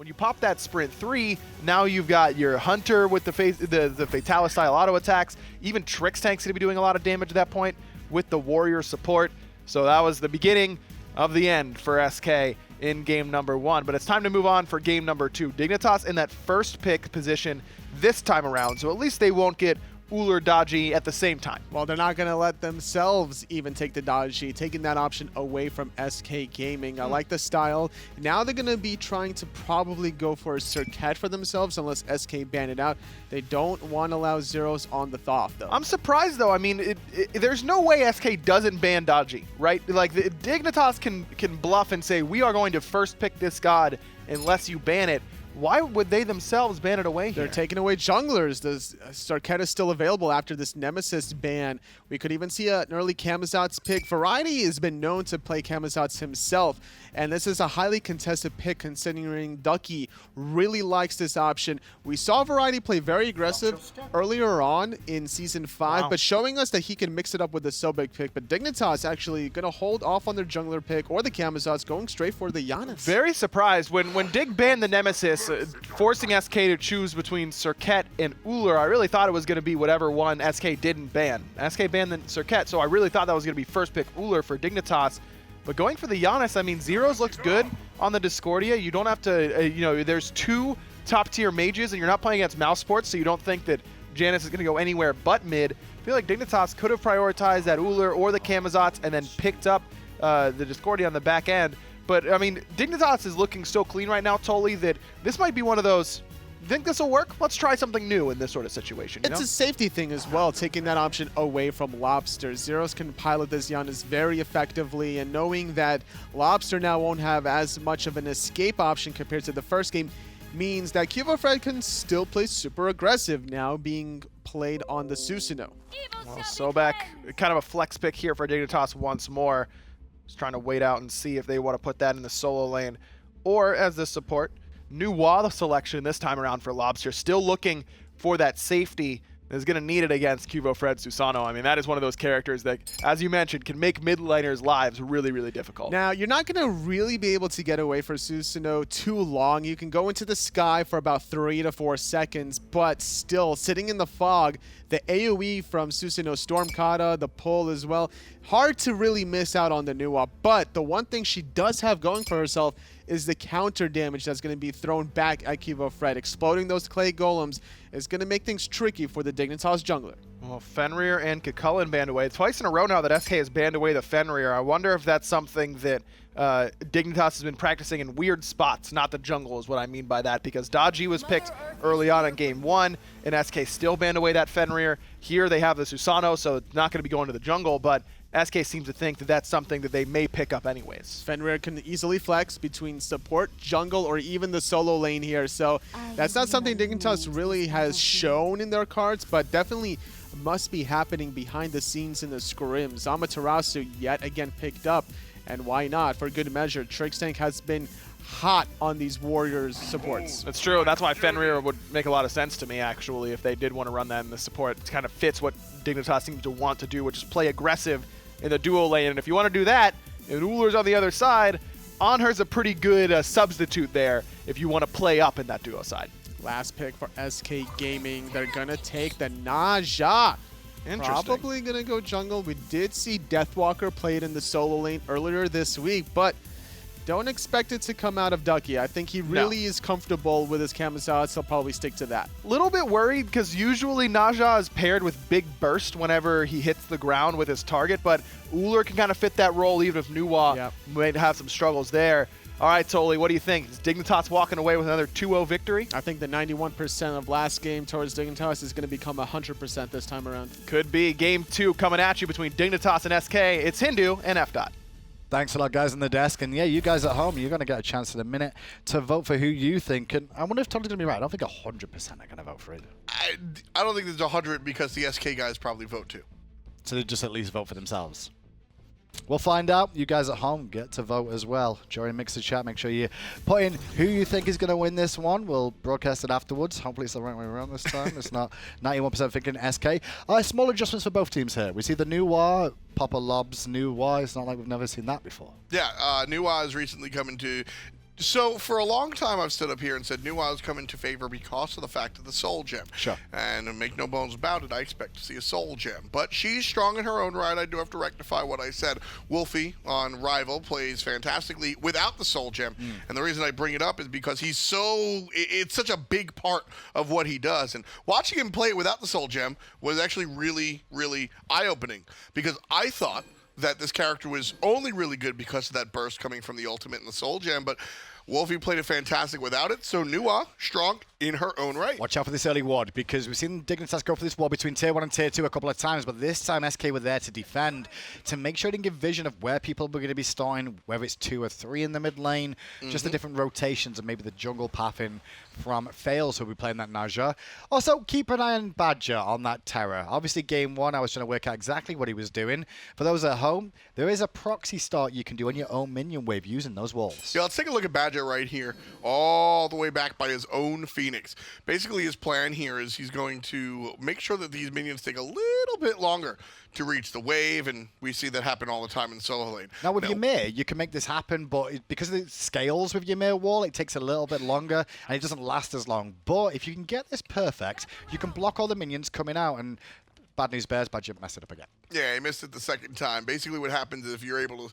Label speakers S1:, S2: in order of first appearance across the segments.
S1: When you pop that Sprint 3, now you've got your Hunter with the Faeles style auto attacks. Even Trixtank's going to be doing a lot of damage at that point with the Warrior support. So that was the beginning of the end for SK in game number 1. But it's time to move on for game number 2. Dignitas in that first pick position this time around, so at least they won't get Ullr dodgy at the same time.
S2: Well, they're not going to let themselves even take the dodgy, taking that option away from SK Gaming. I like the style. Now they're going to be trying to probably go for a Circuit for themselves unless SK ban it out. They don't want to allow Zyrhoes on the Thoth, though.
S1: I'm surprised, though. I mean, there's no way SK doesn't ban dodgy, right? Like, Dignitas can bluff and say, we are going to first pick this god unless you ban it. Why would they themselves ban it away here?
S2: They're taking away junglers. The Circuit is still available after this Nemesis ban. We could even see an early Camazotz pick. Variety has been known to play Camazotz himself, and this is a highly contested pick considering Ducky really likes this option. We saw Variety play very aggressive earlier on in Season 5, but showing us that he can mix it up with the Sobek pick. But Dignitas actually going to hold off on their jungler pick or the Camazotz, going straight for the Janus.
S1: Very surprised. When Dig banned the Nemesis, forcing SK to choose between Circuit and Ullr, I really thought it was going to be whatever one SK didn't ban. SK banned the Circuit, so I really thought that was going to be first pick Ullr for Dignitas. But going for the Janus, I mean, Zyrhoes looks good on the Discordia. You don't have to, you know, there's 2 top-tier mages, and you're not playing against mouse sports, so you don't think that Janus is going to go anywhere but mid. I feel like Dignitas could have prioritized that Ullr or the Camazotz and then picked up the Discordia on the back end. But, I mean, Dignitas is looking so clean right now, Tolly, that this might be one of those, think this will work? Let's try something new in this sort of situation.
S2: It's a safety thing as well, taking that option away from Lawbster. Zyrhoes can pilot this Janus very effectively, and knowing that Lawbster now won't have as much of an escape option compared to the first game means that QvoFred can still play super aggressive now, being played on the Susano.
S1: Well, Sobek, kind of a flex pick here for Dignitas once more. Just trying to wait out and see if they want to put that in the solo lane or as the support. New wall selection this time around for Lawbster. Still looking for that safety. Is going to need it against QvoFred Susano. I mean, that is one of those characters that, as you mentioned, can make mid laners' lives really, really difficult.
S2: Now, you're not going to really be able to get away from Susano too long. You can go into the sky for about 3 to 4 seconds, but still, sitting in the fog, the AoE from Susano Stormkata, the pull as well, hard to really miss out on the Nuwa. But the one thing she does have going for herself is the counter damage that's going to be thrown back at QvoFred. Exploding those clay golems is going to make things tricky for the Dignitas jungler.
S1: Well, Fenrir and Kakullen banned away. Twice in a row now that SK has banned away the Fenrir. I wonder if that's something that Dignitas has been practicing in weird spots, not the jungle is what I mean by that, because Dodgy was picked early on in game 1, and SK still banned away that Fenrir. Here they have the Susano, so it's not going to be going to the jungle, but SK seems to think that that's something that they may pick up anyways.
S2: Fenrir can easily flex between support, jungle, or even the solo lane here, so that's not something Dignitas really has shown in their cards, but definitely must be happening behind the scenes in the scrims. Amaterasu yet again picked up, and why not? For good measure, Trixtank has been hot on these Warriors supports.
S1: That's true. That's why Fenrir would make a lot of sense to me, actually, if they did want to run that in the support. It kind of fits what Dignitas seems to want to do, which is play aggressive in the duo lane. And if you want to do that, and Ullr's on the other side, Anhur's a pretty good substitute there if you want to play up in that duo side.
S2: Last pick for SK Gaming. They're going to take the Naja. Probably going to go jungle. We did see Deathwalker played in the solo lane earlier this week, but don't expect it to come out of Ducky. I think he really is comfortable with his Camazotz. He'll probably stick to that.
S1: Little bit worried because usually Naja is paired with Big Burst whenever he hits the ground with his target, but Ullr can kind of fit that role even if Nuwa might have some struggles there. All right, Toli, what do you think? Is Dignitas walking away with another 2-0 victory?
S2: I think the 91% of last game towards Dignitas is going to become 100% this time around.
S1: Could be. Game 2 coming at you between Dignitas and SK. It's Hindu and FDOT.
S3: Thanks a lot, guys on the desk. And yeah, you guys at home, you're going to get a chance in a minute to vote for who you think. And I wonder if Tony's going to be right. I don't think 100% are going to vote for it.
S4: I don't think there's 100 because the SK guys probably vote too.
S3: So they just at least vote for themselves. We'll find out. You guys at home get to vote as well. During Mixer Chat, make sure you put in who you think is going to win this one. We'll broadcast it afterwards. Hopefully it's the right way around this time. It's not 91% thinking SK. Small adjustments for both teams here. We see the new War, Papa Lob's new War. It's not like we've never seen that before.
S4: Yeah, new War has recently come into So for a long time, I've stood up here and said Nua's come into favor because of the fact of the Soul Gem.
S3: Sure.
S4: And make no bones about it, I expect to see a Soul Gem. But she's strong in her own right. I do have to rectify what I said. Wolfie on Rival plays fantastically without the Soul Gem. And the reason I bring it up is because it's such a big part of what he does. And watching him play without the Soul Gem was actually really, really eye-opening. Because I thought that this character was only really good because of that burst coming from the ultimate and the Soul Gem, but Wolfie played it fantastic without it, so Nua, strong in her own right.
S3: Watch out for this early ward, because we've seen Dignitas go for this ward between Tier 1 and Tier 2 a couple of times, but this time SK were there to defend, to make sure they can give vision of where people were going to be starting, whether it's 2 or 3 in the mid lane, just the different rotations, and maybe the jungle pathing from Faeles, who'll be playing that Naja. Also, keep an eye on Badgah on that Terra. Obviously, game 1, I was trying to work out exactly what he was doing. For those at home, there is a proxy start you can do on your own minion wave using those walls.
S4: Yeah, let's take a look at Badgah right here, all the way back by his own Phoenix. Basically, his plan here is he's going to make sure that these minions take a little bit longer to reach the wave, and we see that happen all the time in solo lane.
S3: Now, with Ymir, you can make this happen, but because of the scales with Ymir wall, it takes a little bit longer, and it doesn't last as long. But if you can get this perfect, you can block all the minions coming out, and bad news bears, Badgah messed it up again.
S4: Yeah, he missed it the second time. Basically, what happens is if you're able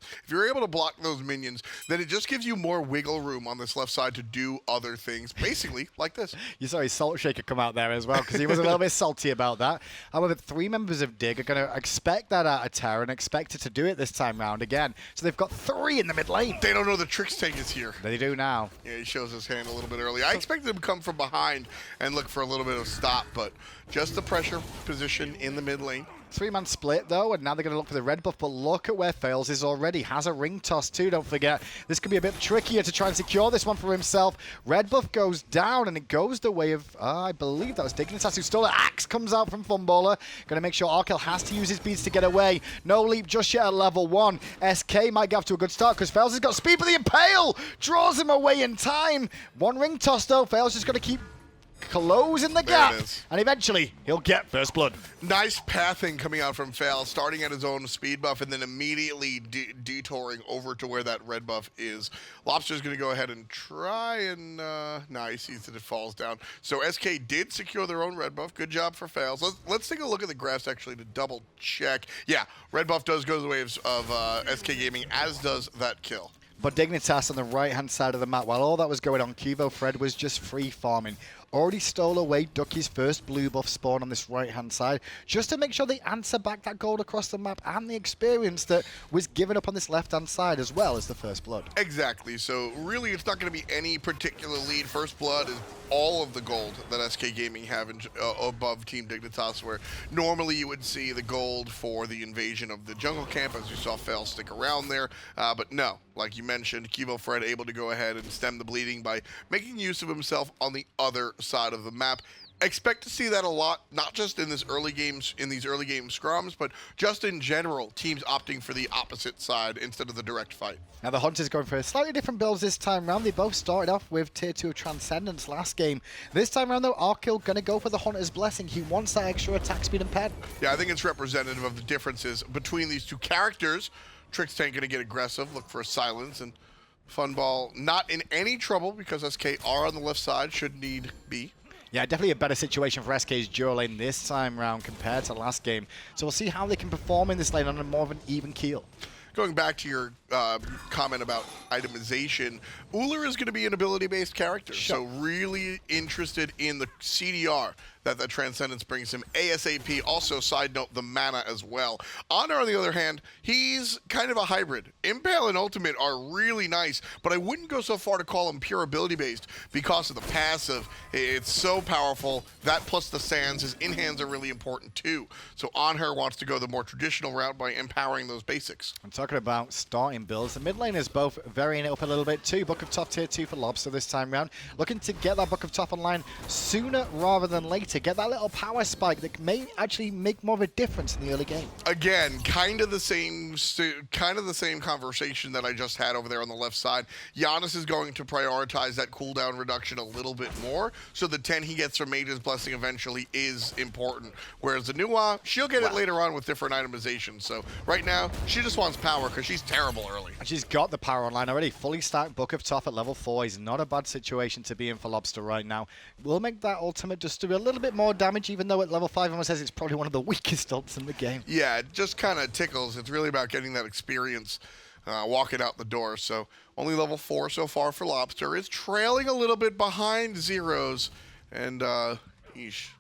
S4: to block those minions, then it just gives you more wiggle room on this left side to do other things. Basically, like this.
S3: You saw his salt shaker come out there as well, because he was a little bit salty about that. However, 3 members of Dig are going to expect that out of Terra and expect it to do it this time round again. So they've got 3 in the mid lane.
S4: They don't know the Trixtank is here.
S3: They do now.
S4: Yeah, he shows his hand a little bit early. I expected him to come from behind and look for a little bit of stop, but just the pressure position in the mid lane.
S3: 3-man split, though, and now they're going to look for the red buff, but look at where Faeles is already. Has a ring toss, too, don't forget. This could be a bit trickier to try and secure this one for himself. Red buff goes down, and it goes the way of, I believe that was Dignitas who stole it. Axe comes out from Funballer. Going to make sure Arkkyl has to use his beads to get away. No leap just yet at level 1. SK might get off to a good start, because Faeles has got speed for the Impale. Draws him away in time. 1 ring toss, though. Faeles just got to keep closing the gap, and eventually he'll get first blood.
S4: Nice pathing coming out from Faeles, starting at his own speed buff and then immediately detouring over to where that red buff is. Lawbster's going to go ahead and try and he sees that it falls down. So SK did secure their own red buff. Good job for Faeles. Let's take a look at the graphs actually to double check. Yeah, red buff does go the way of SK Gaming, as does that kill.
S3: But Dignitas on the right-hand side of the map, while all that was going on, QvoFred was just free farming. Already stole away Ducky's first blue buff spawn on this right-hand side, just to make sure they answer back that gold across the map and the experience that was given up on this left-hand side as well as the first blood.
S4: Exactly. So really, it's not going to be any particular lead. First blood is all of the gold that SK Gaming have above Team Dignitas, where normally you would see the gold for the invasion of the jungle camp, as you saw Faeles stick around there. But no, like you mentioned, QvoFred able to go ahead and stem the bleeding by making use of himself on the other side of the map. Expect to see that a lot, not just in these early game scrums, but just in general, teams opting for the opposite side instead of the direct fight.
S3: Now the Hunters going for slightly different builds this time round. They both started off with Tier 2 Transcendence last game. This time round though, Arkkyl going to go for the Hunter's Blessing. He wants that extra attack speed and pen. Yeah,
S4: I think it's representative of the differences between these two characters. Trixtank going to get aggressive, look for a silence, and Funball not in any trouble because SK are on the left side, should need be.
S3: Yeah, definitely a better situation for SK's dual lane this time round compared to last game. So we'll see how they can perform in this lane on a more of an even keel.
S4: Going back to your comment about itemization, Ullr is going to be an ability-based character, so really interested in the CDR that the Transcendence brings him ASAP. Also, side note, the mana as well. Anhur, on the other hand, he's kind of a hybrid. Impale and Ultimate are really nice, but I wouldn't go so far to call him pure ability-based because of the passive. It's so powerful. That plus the sands, his in-hands are really important too. So Anhur wants to go the more traditional route by empowering those basics.
S3: I'm talking about starting builds. The mid lane is both varying it up a little bit too. Book of Top Tier 2 for Lawbster this time round. Looking to get that Book of Top online sooner rather than later. later, get that little power spike that may actually make more of a difference in the early game.
S4: Again, kind of the same conversation that I just had over there on the left side. Janus is going to prioritize that cooldown reduction a little bit more, so the 10 he gets from Mage's Blessing eventually is important. Whereas the Nuwa, she'll get it later on with different itemizations. So right now, she just wants power because she's terrible early.
S3: And she's got the power online already. Fully stacked Book of Toph at level 4 is not a bad situation to be in for Lawbster right now. We'll make that ultimate just do a little bit more damage, even though at level 5 everyone says it's probably one of the weakest ults in the game.
S4: Yeah, it just kind of tickles. It's really about getting that experience walking out the door. So only level 4 so far for Lawbster. Is trailing a little bit behind Zyrhoes. And,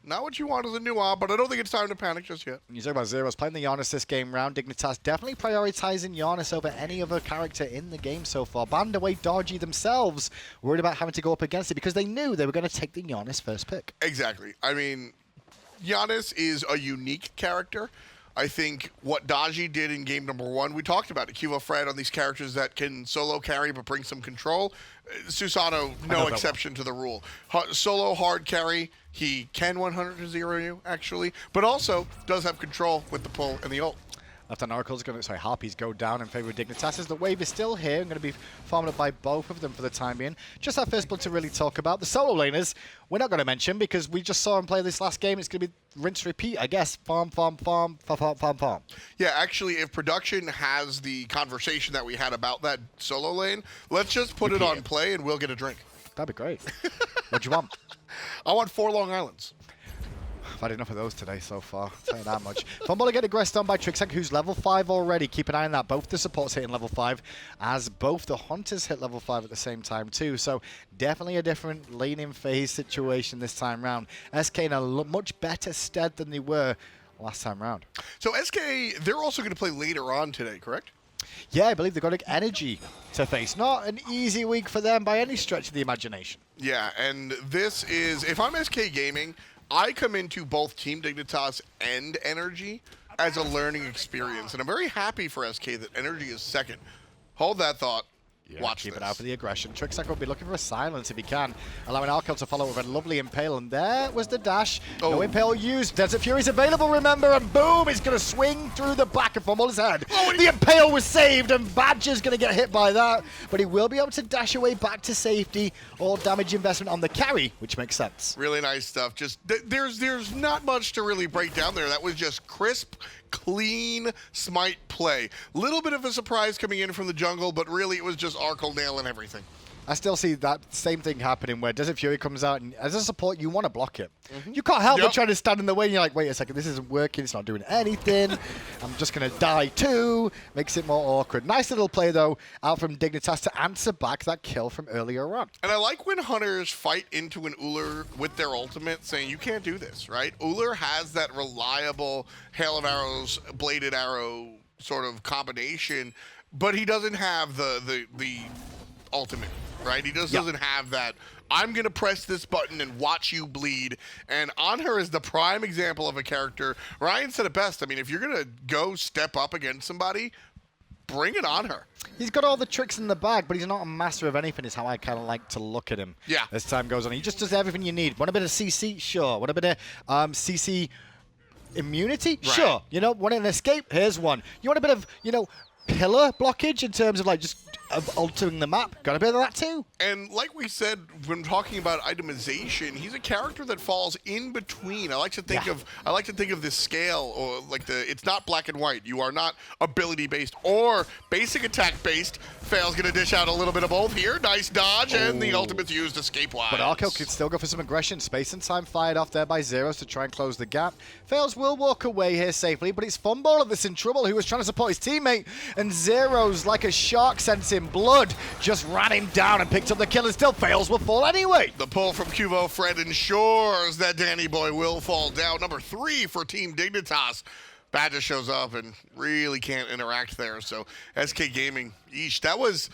S4: not what you want as a Nuwa, but I don't think it's time to panic just yet.
S3: You talk about Zyrhoes playing the Janus this game round. Dignitas definitely prioritizing Janus over any other character in the game so far. Banned away Dodgy themselves, worried about having to go up against it because they knew they were going to take the Janus first pick.
S4: Exactly. I mean, Janus is a unique character. I think what Dodgy did in game number 1, we talked about it. QvoFred on these characters that can solo carry but bring some control. Susano, no exception to the rule. Solo hard carry, he can 100-0 you, actually, but also does have control with the pull and the ult.
S3: Left on Arkkyl is going to, Harpies go down in favor of Dignitas as the wave is still here. I'm going to be farmed up by both of them for the time being. Just that first blood to really talk about. The solo laners, we're not going to mention because we just saw him play this last game. It's going to be rinse, repeat, I guess. Farm.
S4: Yeah, actually, if production has the conversation that we had about that solo lane, let's just put it on play and we'll get a drink.
S3: That'd be great. What do you want?
S4: I want 4 Long Islands.
S3: I've had enough of those today so far, I'll tell you that much. Funballer getting aggressed on by Trixtank, who's level 5 already. Keep an eye on that. Both the supports hitting level 5, as both the Hunters hit level 5 at the same time too. So definitely a different laning phase situation this time round. SK in a much better stead than they were last time round.
S4: So SK, they're also going to play later on today, correct?
S3: Yeah, I believe they've got energy to face. Not an easy week for them by any stretch of the imagination.
S4: Yeah, and this is, if I'm SK Gaming, I come into both Team Dignitas and Energy as a learning experience, and I'm very happy for SK that Energy is second. Hold that thought.
S3: Yeah,
S4: Watch
S3: keep
S4: this.
S3: it out for the aggression. Trixtank will be looking for a silence if he can, allowing Arkkyl to follow with a lovely Impale, and there was the dash.
S4: Oh.
S3: No Impale used. Desert Fury's available, remember, and boom, he's going to swing through the back of Funballer's head.
S4: Oh,
S3: the Impale was saved, and Badger's going to get hit by that, but he will be able to dash away back to safety. All damage investment on the carry, which makes sense.
S4: Really nice stuff. Just there's not much to really break down there. That was just crisp, clean Smite play. Little bit of a surprise coming in from the jungle, but really it was just Arkkyl nailing everything.
S3: I still see that same thing happening where Desert Fury comes out, and as a support, you want to block it. You can't help but try to stand in the way, and you're like, wait a second, this isn't working, it's not doing anything. I'm just going to die too. Makes it more awkward. Nice little play, though, out from Dignitas to answer back that kill from earlier on.
S4: And I like when hunters fight into an Ullr with their ultimate, saying, you can't do this, right? Ullr has that reliable Hail of Arrows, Bladed Arrow sort of combination, but he doesn't have the ultimate, right? He just doesn't have that, I'm going to press this button and watch you bleed. And Anhur is the prime example of a character. Ryan said it best. I mean, if you're going to go step up against somebody, bring it on her.
S3: He's got all the tricks in the bag, but he's not a master of anything, is how I kind of like to look at him.
S4: Yeah.
S3: As time goes on. He just does everything you need. Want a bit of CC? Sure. Want a bit of CC immunity?
S4: Right.
S3: Sure. You know, want an escape? Here's one. You want a bit of, you know, pillar blockage in terms of like just altering the map? Got a bit of that too.
S4: And like we said when talking about itemization, he's a character that falls in between. I like to think of this scale, or like it's not black and white. You are not ability based or basic attack based. Faeles gonna dish out a little bit of both here. Nice dodge, and the ultimate's used escape wise.
S3: But Arkkyl could still go for some aggression. Space and time fired off there by Zyrhoes to try and close the gap. Faeles will walk away here safely, but it's Funballer that's in trouble, who was trying to support his teammate, and Zyrhoes, like a shark sensing blood, just ran him down and picked up the kill, and still Faeles will fall anyway.
S4: The pull from QvoFred ensures that Danny Boy will fall down. Number 3 for Team Dignitas. Badgah shows up and really can't interact there. So SK Gaming, yeesh, that was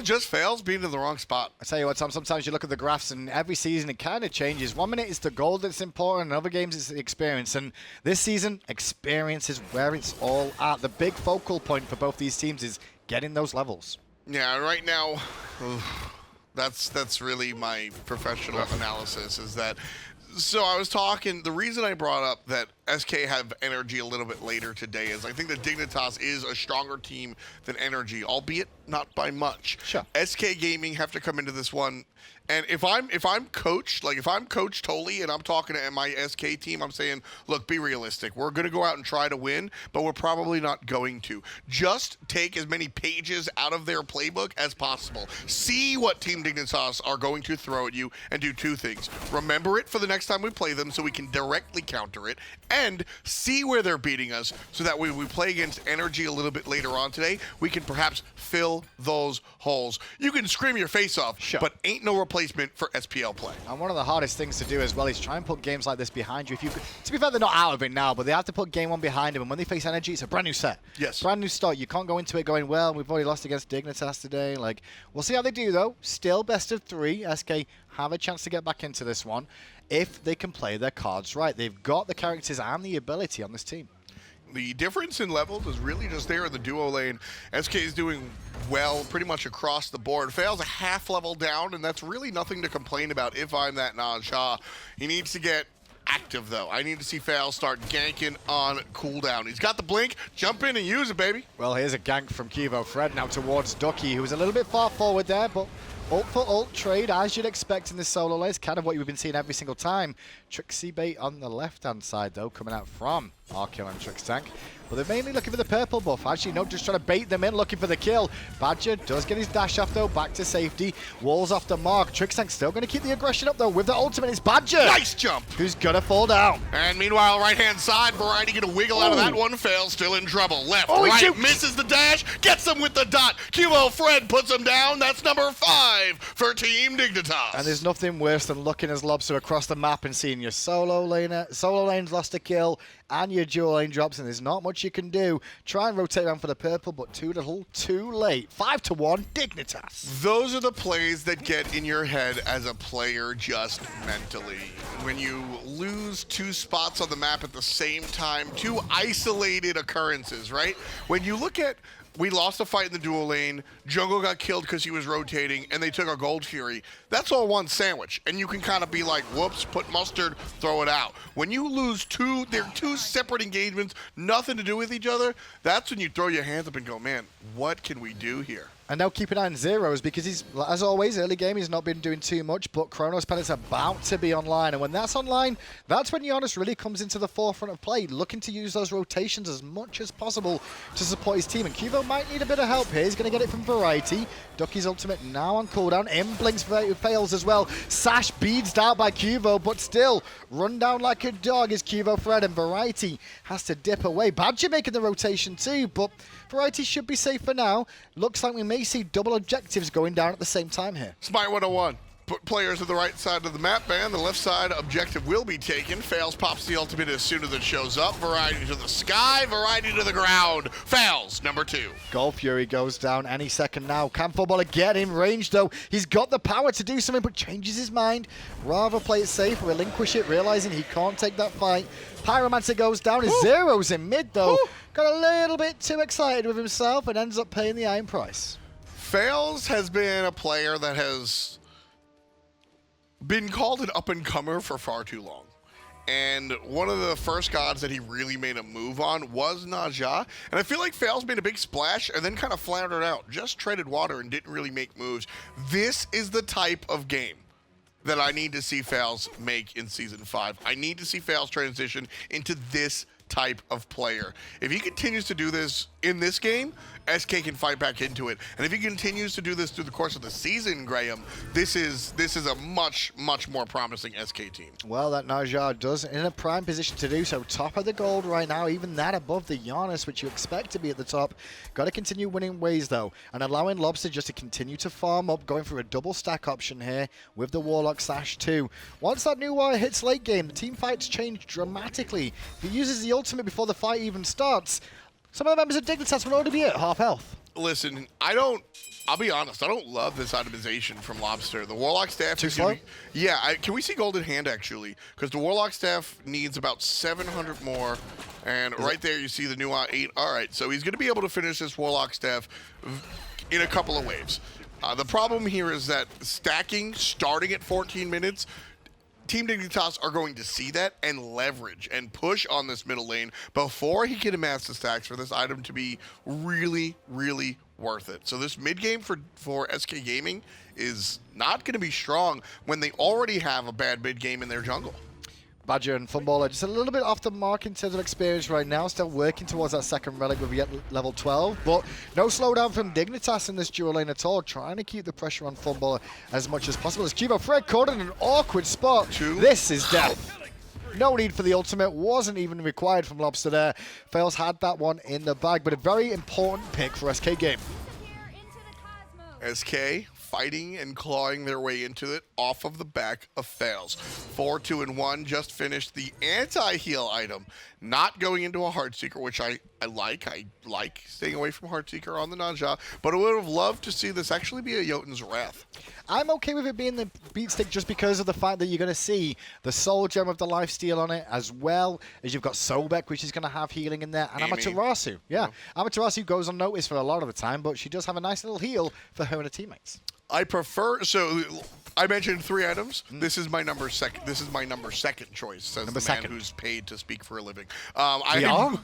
S4: just Faeles being in the wrong spot.
S3: I tell you what, Tom, sometimes you look at the graphs and every season it kind of changes. 1 minute it's the gold that's important, and other games it's the experience. And this season, experience is where it's all at. The big focal point for both these teams is getting those levels.
S4: Yeah, right now, That's really my professional analysis, is that. So I was talking, the reason I brought up that SK have Energy a little bit later today is I think that Dignitas is a stronger team than Energy, albeit not by much.
S3: Sure.
S4: SK Gaming have to come into this one, and if I'm coached, like if I'm Coach Tolley and I'm talking to my SK team, I'm saying, look, be realistic. We're going to go out and try to win, but we're probably not going to. Just take as many pages out of their playbook as possible. See what Team Dignitas are going to throw at you and do two things. Remember it for the next time we play them so we can directly counter it, and see where they're beating us so that when we play against Energy a little bit later on today, we can perhaps fill those holes. You can scream your face off,
S3: Sure.
S4: but ain't no replacement for SPL play.
S3: And one of the hardest things to do as well is try and put games like this behind you. If you could, to be fair, they're not out of it now, but they have to put game one behind them. And when they face Energy, it's a brand new set.
S4: Yes.
S3: Brand new start. You can't go into it going, well, we've already lost against Dignitas today. Like, we'll see how they do, though. Still best of 3. SK have a chance to get back into this one if they can play their cards right. They've got the characters and the ability on this team.
S4: The difference in levels is really just there in the duo lane. SK is doing well pretty much across the board. Faeles a half level down, and that's really nothing to complain about if I'm that Naja. He needs to get active, though. I need to see Faeles start ganking on cooldown. He's got the blink. Jump in and use it, baby.
S3: Well, here's a gank from QvoFred now towards Ducky, who was a little bit far forward there, but ult for ult trade, as you'd expect in this solo lane. It's kind of what you've been seeing every single time. Trixie bait on the left-hand side, though, coming out from Arkkyl and Trixtank. But they're mainly looking for the purple buff. Actually, no, just trying to bait them in, looking for the kill. Badgah does get his dash off, though, back to safety. Walls off the mark. Trixtank still going to keep the aggression up, though, with the ultimate. It's Badgah!
S4: Nice jump!
S3: Who's going to fall down.
S4: And meanwhile, right-hand side, Variety going to wiggle out of that one. Faeles still in trouble. Left,
S3: Oh, he
S4: right,
S3: shoots.
S4: misses the dash, gets him with the dot. QvoFred puts him down. That's number 5 for Team Dignitas.
S3: And there's nothing worse than looking as Lawbster across the map and seeing your solo lane's lost a kill and your dual lane drops, and there's not much you can do. Try and rotate around for the purple, but too little, too late. 5-1, Dignitas.
S4: Those are the plays that get in your head as a player just mentally. When you lose 2 spots on the map at the same time, 2 isolated occurrences, right? When you look at, we lost a fight in the dual lane, Jungle got killed because he was rotating, and they took a Gold Fury. That's all one sandwich, and you can kind of be like, whoops, put mustard, throw it out. When you lose 2, they're 2 separate engagements, nothing to do with each other, that's when you throw your hands up and go, man, what can we do here?
S3: And now keep an eye on Zyrhoes, because he's, as always, early game, he's not been doing too much, but Chronos Pennant's about to be online. And when that's online, that's when Janus really comes into the forefront of play, looking to use those rotations as much as possible to support his team. And Qvo might need a bit of help here. He's going to get it from Variety. Ducky's ultimate now on cooldown. Blinks fails as well. Sash beads out by Qvo, but still, run down like a dog is QvoFred, and Variety has to dip away. Badgah making the rotation too, but Variety should be safe for now. Looks like we may see double objectives going down at the same time here.
S4: Smite 101. Put players to the right side of the map, man. The left side objective will be taken. Faeles pops the ultimate as soon as it shows up. Variety to the sky, Variety to the ground. Faeles, number 2.
S3: Gold Fury goes down any second now. Can Funballer get in range, though? He's got the power to do something, but changes his mind. Rather play it safe, relinquish it, realizing he can't take that fight. Pyromancer goes down. His Zyrhoes in mid, though. Got a little bit too excited with himself and ends up paying the iron price.
S4: Faeles has been a player that has been called an up-and-comer for far too long. And one of the first gods that he really made a move on was Naja. And I feel like Faeles made a big splash and then kind of floundered out. Just treaded water and didn't really make moves. This is the type of game that I need to see Faeles make in Season 5. I need to see Faeles transition into this type of player. If he continues to do this in this game, SK can fight back into it. And if he continues to do this through the course of the season, Graham, this is a much, much more promising SK team.
S3: Well, that Naja does in a prime position to do so. Top of the gold right now, even that above the Janus, which you expect to be at the top. Got to continue winning ways, though, and allowing Lawbster just to continue to farm up, going for a double stack option here with the Warlock Sash too. Once that new wire hits late game, the team fights change dramatically. If he uses the ultimate before the fight even starts, some of the members of Dignitas will already be at half health.
S4: Listen, I'll be honest, I don't love this itemization from Lawbster. The Warlock staff
S3: Too
S4: is
S3: slow?
S4: Yeah, can we see Golden Hand actually? Because the Warlock staff needs about 700 more, and right there you see the new 8. All right, so he's going to be able to finish this Warlock staff in a couple of waves. The problem here is that stacking, starting at 14 minutes, Team Dignitas are going to see that and leverage and push on this middle lane before he can amass the stacks for this item to be really, really worth it. So this mid game for SK Gaming is not going to be strong when they already have a bad mid game in their jungle.
S3: Badgah and Funballer just a little bit off the mark in terms of experience right now, still working towards that second relic with yet level 12, but no slowdown from Dignitas in this dual lane at all, trying to keep the pressure on Funballer as much as possible. As QvoFred caught in an awkward spot. This is death. No need for the ultimate, wasn't even required from Lawbster there. Faeles had that one in the bag, but a very important pick for SK Game.
S4: SK fighting and clawing their way into it off of the back of Faeles. 4-2-1 just finished the anti-heal item. Not going into a Heartseeker, which I like. I like staying away from Heartseeker on the Naja, but I would have loved to see this actually be a Jotun's Wrath. I'm
S3: okay with it being the beat stick just because of the fact that you're going to see the soul gem of the lifesteal on it, as well as you've got Sobek, which is going to have healing in there, and Amaterasu. Yeah, Amaterasu goes unnoticed for a lot of the time, but she does have a nice little heal for her and her teammates.
S4: I prefer, so I mentioned 3 items. This is my number second. This is my second choice. Says the man who's paid to speak for a living. I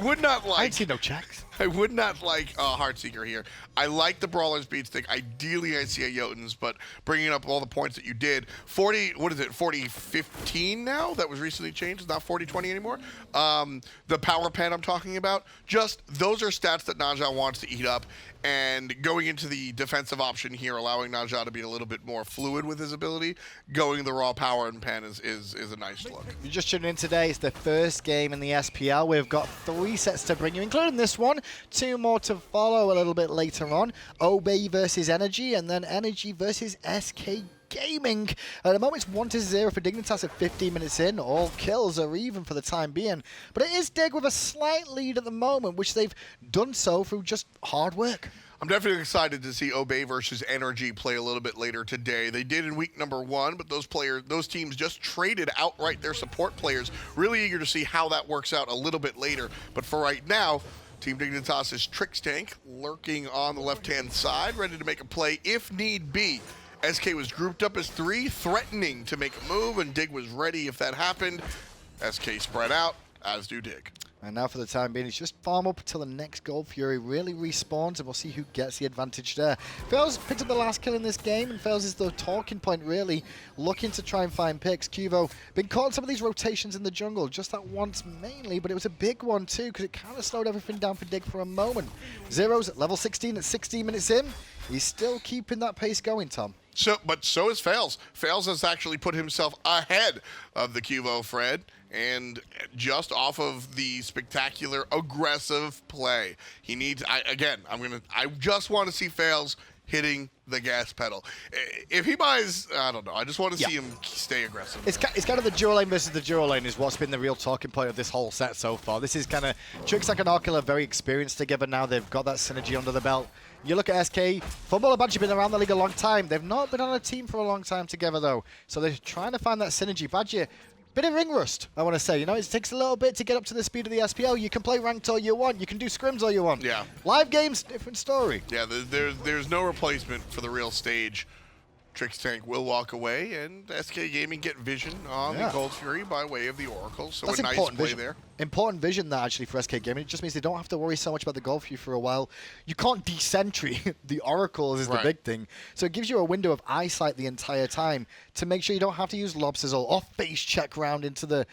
S4: would not like.
S3: I see no checks.
S4: I would not like Heartseeker here. I like the Brawler's Beat Stick. Ideally, I see a Jotun's, but bringing up all the points that you did, 40-15 now? That was recently changed. It's not 40-20 anymore. The Power Pen I'm talking about, just those are stats that Naja wants to eat up. And going into the defensive option here, allowing Naja to be a little bit more fluid with his ability, going the raw power and pen is a nice look.
S3: You just tuned in today. It's the first game in the SPL. We've got 3 sets to bring you, including this one. 2 more to follow a little bit later on. Obey versus Energy, and then Energy versus SK Gaming. At the moment, it's 1-0 for Dignitas at 15 minutes in. All kills are even for the time being. But it is Dig with a slight lead at the moment, which they've done so through just hard work.
S4: I'm definitely excited to see Obey versus Energy play a little bit later today. They did in week number 1, but those teams just traded outright their support players. Really eager to see how that works out a little bit later. But for right now, Team Dignitas' Trixtank lurking on the left-hand side, ready to make a play if need be. SK was grouped up as 3, threatening to make a move, and Dig was ready if that happened. SK spread out, as do Dig.
S3: And now for the time being, it's just farm up until the next Gold Fury really respawns, and we'll see who gets the advantage there. Faeles picked up the last kill in this game, and Faeles is the talking point, really, looking to try and find picks. Qvo been caught in some of these rotations in the jungle, just that once mainly, but it was a big one too, because it kind of slowed everything down for Dig for a moment. Zyrhoes at level 16 at 16 minutes in. He's still keeping that pace going, Tom.
S4: But so is Faeles. Faeles has actually put himself ahead of the QvoFred, and just off of the spectacular, aggressive play. He needs, I just want to see Faeles hitting the gas pedal. If he buys, I don't know, I just want to see him stay aggressive.
S3: It's kind of the dual lane versus the dual lane is what's been the real talking point of this whole set so far. This is kind of, Trixtank and Arkkyl are very experienced together now. They've got that synergy under the belt. You look at SK, Funballer Badgah been around the league a long time. They've not been on a team for a long time together though. So they're trying to find that synergy. Badgah, bit of ring rust, I want to say. You know, it takes a little bit to get up to the speed of the SPL. You can play ranked all you want. You can do scrims all you want.
S4: Yeah.
S3: Live games, different story.
S4: Yeah, there's no replacement for the real stage. Trixtank will walk away, and SK Gaming get vision on the Gold Fury by way of the Oracle. So
S3: that's
S4: a nice play there.
S3: Important vision that actually for SK Gaming. It just means they don't have to worry so much about the Gold Fury for a while. You can't desentry the Oracles is the big thing. So it gives you a window of eyesight the entire time to make sure you don't have to use Lawbsters or off-base check round into the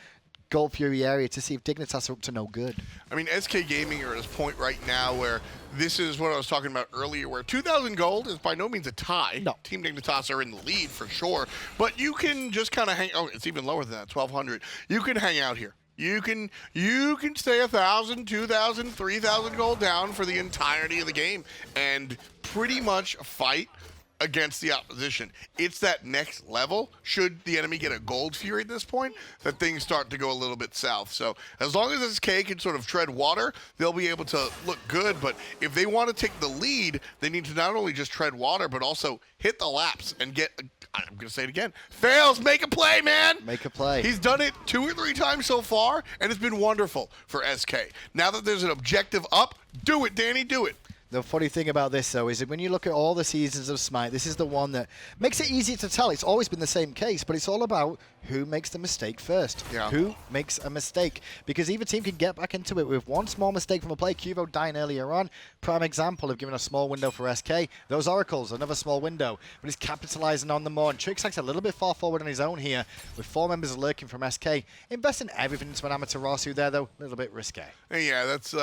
S3: Gold Fury area to see if Dignitas are up to no good.
S4: I mean, SK Gaming are at this point right now where this is what I was talking about earlier, where 2,000 gold is by no means a tie.
S3: No.
S4: Team Dignitas are in the lead for sure, but you can just kind of hang. Oh, it's even lower than that, 1,200. You can hang out here. You can stay 1,000, 2,000, 3,000 gold down for the entirety of the game and pretty much fight against the opposition. It's that next level, should the enemy get a Gold Fury at this point, that things start to go a little bit south. So as long as SK can sort of tread water, they'll be able to look good. But if they want to take the lead, they need to not only just tread water, but also hit the laps and get, I'm going to say it again, Faeles, make a play, man!
S3: Make a play.
S4: He's done it 2 or 3 times so far, and it's been wonderful for SK. Now that there's an objective up, do it, Danny, do it.
S3: The funny thing about this, though, is that when you look at all the seasons of Smite, this is the one that makes it easy to tell. It's always been the same case, but it's all about who makes the mistake first.
S4: Yeah.
S3: Who makes a mistake? Because either team can get back into it with one small mistake from a play. Qvo dying earlier on. Prime example of giving a small window for SK. Those Oracles, another small window. But he's capitalizing on them more. And Trixtank's a little bit far forward on his own here, with 4 members lurking from SK. Investing everything into an Amaterasu there, though, a little bit risque.
S4: Yeah, that's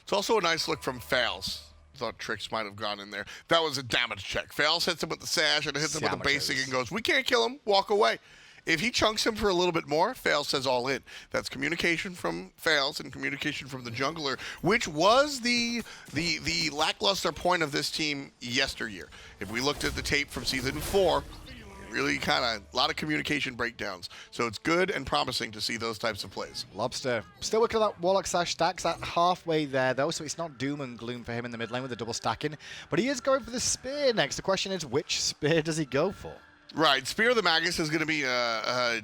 S4: it's also a nice look from Faeles. Thought Trix might have gone in there. That was a damage check. Faeles hits him with the sash and hits him with the basic and goes, we can't kill him, walk away. If he chunks him for a little bit more, Faeles says all in. That's communication from Faeles and communication from the jungler, which was the lackluster point of this team yesteryear. If we looked at the tape from Season 4, really kind of a lot of communication breakdowns. So it's good and promising to see those types of plays.
S3: Lawbster still working on that Warlock Sash stacks at halfway there, though, so it's not doom and gloom for him in the mid lane with the double stacking. But he is going for the spear next. The question is, which spear does he go for?
S4: Right, Spear of the Magus is going to be a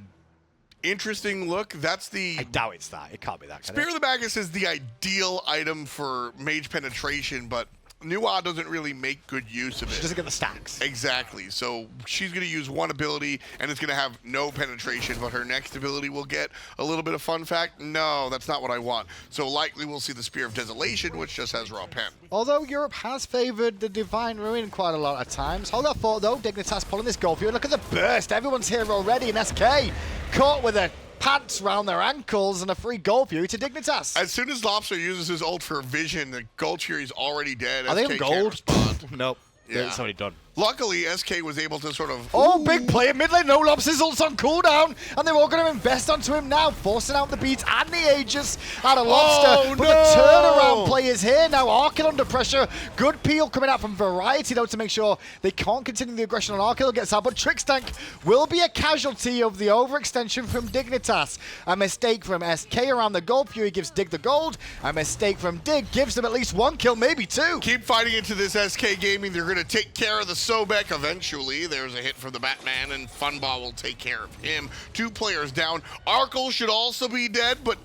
S4: interesting look. That's the...
S3: I doubt it's that. It can't be that.
S4: Spear of the Magus is the ideal item for mage penetration, but Nuwa doesn't really make good use of it.
S3: She doesn't get the stacks.
S4: Exactly. So she's going to use one ability, and it's going to have no penetration, but her next ability will get a little bit of fun fact. No, that's not what I want. So likely we'll see the Spear of Desolation, which just has raw pen.
S3: Although Europe has favored the Divine Ruin quite a lot of times. Hold that thought, though. Dignitas pulling this goal for you. Look at the burst. Everyone's here already in SK. Caught with a pants round their ankles and a free goal fury to Dignitas.
S4: As soon as Lawbster uses his ult for vision, the gold fury's already dead.
S3: Are they on
S4: SK
S3: gold?
S4: can't respond.
S3: Nope.
S4: Yeah.
S3: It's already done.
S4: Luckily, SK was able to sort of...
S3: Oh, big play in mid lane. No, Lawbster's ult's on cooldown, and they're all going to invest onto him now, forcing out the beats and the Aegis out of Lawbster. But the turnaround play is here now. Arkkyl under pressure. Good peel coming out from Variety, though, to make sure they can't continue the aggression on Arkkyl. Gets out, but Trixtank will be a casualty of the overextension from Dignitas. A mistake from SK around the gold fury gives Dig the gold. A mistake from Dig gives them at least 1 kill, maybe 2.
S4: Keep fighting into this SK gaming. They're going to take care of the Sobek eventually. There's a hit from the Batman, and Funballer will take care of him. 2 players down. Arkkyl should also be dead, but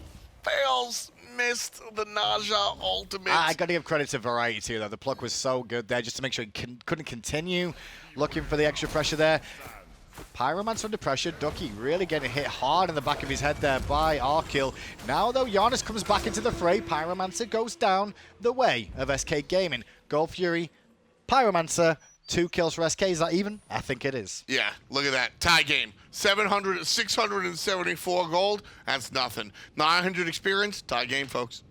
S4: Faeles missed the Naja ultimate.
S3: I got to give credit to Variety, too, though. The plug was so good there just to make sure he couldn't continue looking for the extra pressure there. Pyromancer under pressure. Ducky really getting hit hard in the back of his head there by Arkkyl. Now, though, Janus comes back into the fray. Pyromancer goes down the way of SK Gaming. Gold Fury, Pyromancer, 2 kills for SK. Is that even? I think it is.
S4: Yeah, look at that. Tie game. 674 gold. That's nothing. 900 experience. Tie game, folks.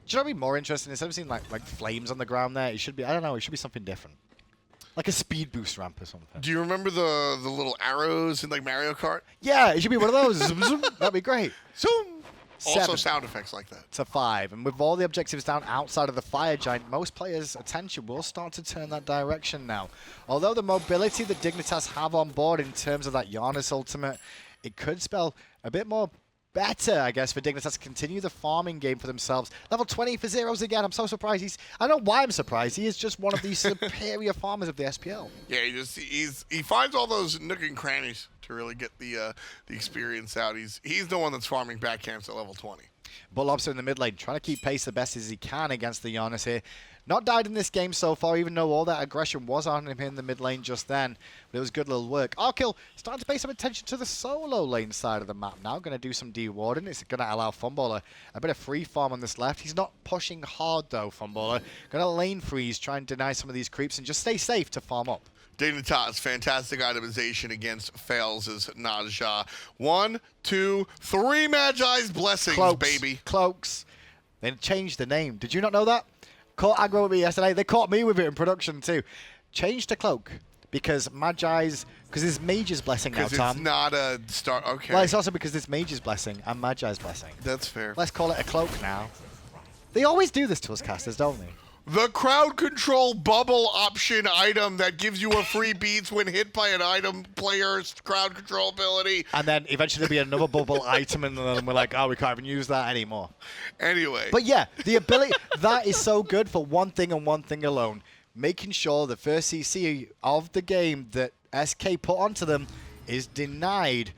S3: Do you know what would be more interesting? Instead of seeing like flames on the ground there, it should be, I don't know, it should be something different. Like a speed boost ramp or something.
S4: Do you remember the little arrows in like Mario Kart?
S3: Yeah, it should be one of those. Zoom, zoom. That'd be great.
S4: Zoom. Also
S3: 7
S4: sound effects like that.
S3: to 5, and with all the objectives down outside of the Fire Giant, most players' attention will start to turn that direction now. Although the mobility that Dignitas have on board in terms of that Janus ultimate, it could spell a bit more better, I guess, for Dignitas to continue the farming game for themselves. Level 20 for Zyrhoes again. I'm so surprised. I don't know why I'm surprised. He is just one of the superior farmers of the SPL.
S4: Yeah, he finds all those nook and crannies to really get the experience out. He's the one that's farming back camps at level 20.
S3: But Lawbster in the mid lane, trying to keep pace the best as he can against the Janus here. Not died in this game so far, even though all that aggression was on him in the mid lane just then. But it was good little work. Arkkyl starting to pay some attention to the solo lane side of the map now. Going to do some dewarding. It's going to allow Funballer a bit of free farm on this left. He's not pushing hard though, Funballer. Going to lane freeze, try and deny some of these creeps and just stay safe to farm up.
S4: Dignitas, fantastic itemization against Faeles' Naja. 1, 2, 3 Magi's blessings,
S3: Cloaks,
S4: baby.
S3: Cloaks. They changed the name. Did you not know that? Caught aggro with me yesterday. They caught me with it in production too. Changed to Cloak because it's Mage's blessing now,
S4: Because
S3: Tom.
S4: it's not a start. Okay.
S3: Well, it's also because it's Mage's blessing and Magi's blessing.
S4: That's fair.
S3: Let's call it a Cloak now. They always do this to us casters, don't they?
S4: The crowd control bubble option item that gives you a free beats when hit by an item player's crowd control ability.
S3: And then eventually there'll be another bubble item and then we're like, oh, we can't even use that anymore.
S4: Anyway.
S3: But yeah, the ability, that is so good for one thing and one thing alone. Making sure the first CC of the game that SK put onto them is denied.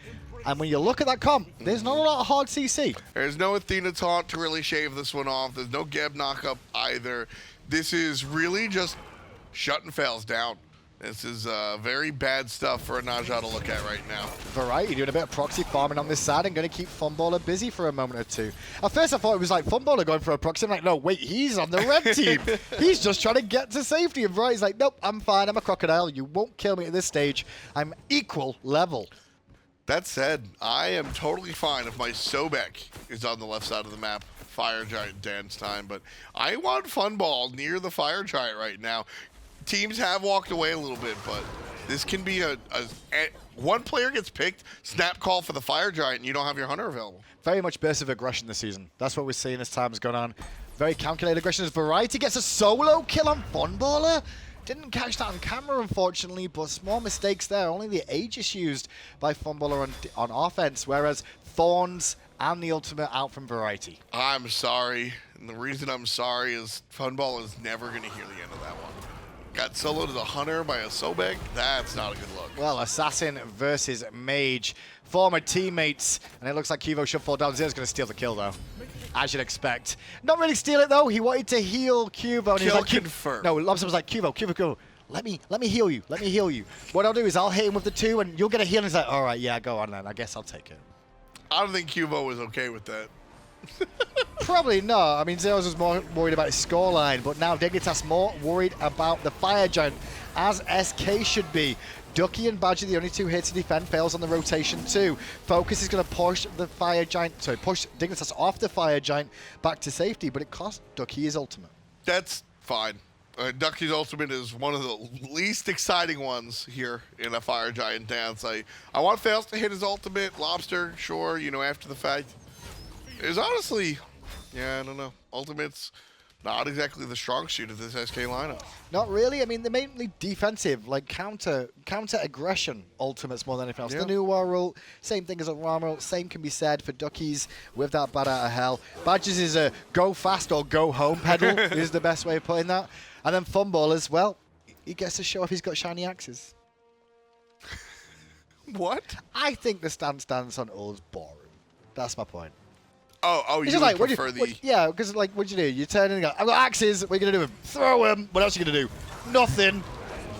S3: And when you look at that comp, there's not a lot of hard CC.
S4: There's no Athena taunt to really shave this one off. There's no Geb knockup either. This is really just shutting Faeles down. This is very bad stuff for a Naja to look at right now.
S3: Variety doing a bit of proxy farming on this side and going to keep Funballer busy for a moment or two. At first I thought it was like Funballer going for a proxy. I'm like, no, wait, he's on the red team. He's just trying to get to safety. And Variety's like, nope, I'm fine. I'm a crocodile. You won't kill me at this stage. I'm equal level.
S4: That said, I am totally fine if my Sobek is on the left side of the map. Fire Giant dance time, but I want Funball near the Fire Giant right now. Teams have walked away a little bit, but this can be one player gets picked, snap call for the Fire Giant, and you don't have your Hunter available.
S3: Very much burst of aggression this season. That's what we're seeing as time has gone on. Very calculated aggression as Variety gets a solo kill on Funballer. Didn't catch that on camera, unfortunately, but small mistakes there. Only the Aegis used by Funballer on offense, whereas Thorns and the ultimate out from Variety.
S4: I'm sorry, and the reason I'm sorry is Funball is never going to hear the end of that one. Got soloed to the Hunter by a Sobek. That's not a good look.
S3: Well, Assassin versus Mage. Former teammates. And it looks like Qvo should fall down. Zer's going to steal the kill, though. As you'd expect. Not really steal it, though. He wanted to heal Qvo. And he was like,
S4: confirmed.
S3: No, Lawbster was like, Qvo, let me heal you. Let me heal you. What I'll do is I'll hit him with the 2, and you'll get a heal. And he's like, all right, yeah, go on then. I guess I'll take it.
S4: I don't think Qvo was okay with that.
S3: Probably not. I mean, Zyrhoes was more worried about his scoreline, but now Dignitas more worried about the Fire Giant, as SK should be. Ducky and Badgah, the only 2 here to defend, Faeles on the rotation too. Focus is going to push the Fire Giant, push Dignitas off the Fire Giant back to safety, but it cost Ducky his ultimate.
S4: That's fine. Ducky's ultimate is one of the least exciting ones here in a Fire Giant dance. I want Faeles to hit his ultimate. Lawbster, sure, you know, after the fact. It's honestly, yeah, I don't know. Ultimate's not exactly the strong suit of this SK lineup.
S3: Not really. I mean, they're mainly defensive, like counter aggression ultimates more than anything else.
S4: Yeah.
S3: The new war rule, same thing as a ROM rule. Same can be said for Duckies with that bad out of hell. Badgers is a go fast or go home pedal is the best way of putting that. And then Funballers, well, he gets to show off he's got shiny axes.
S4: What?
S3: I think the stance on Ullr's boring. That's my point.
S4: Oh,
S3: He's
S4: you
S3: just like,
S4: prefer the...
S3: yeah, because like, what'd you do? You turn in and go, I've got axes, what are you going to do? Throw him. What else are you going to do? Nothing.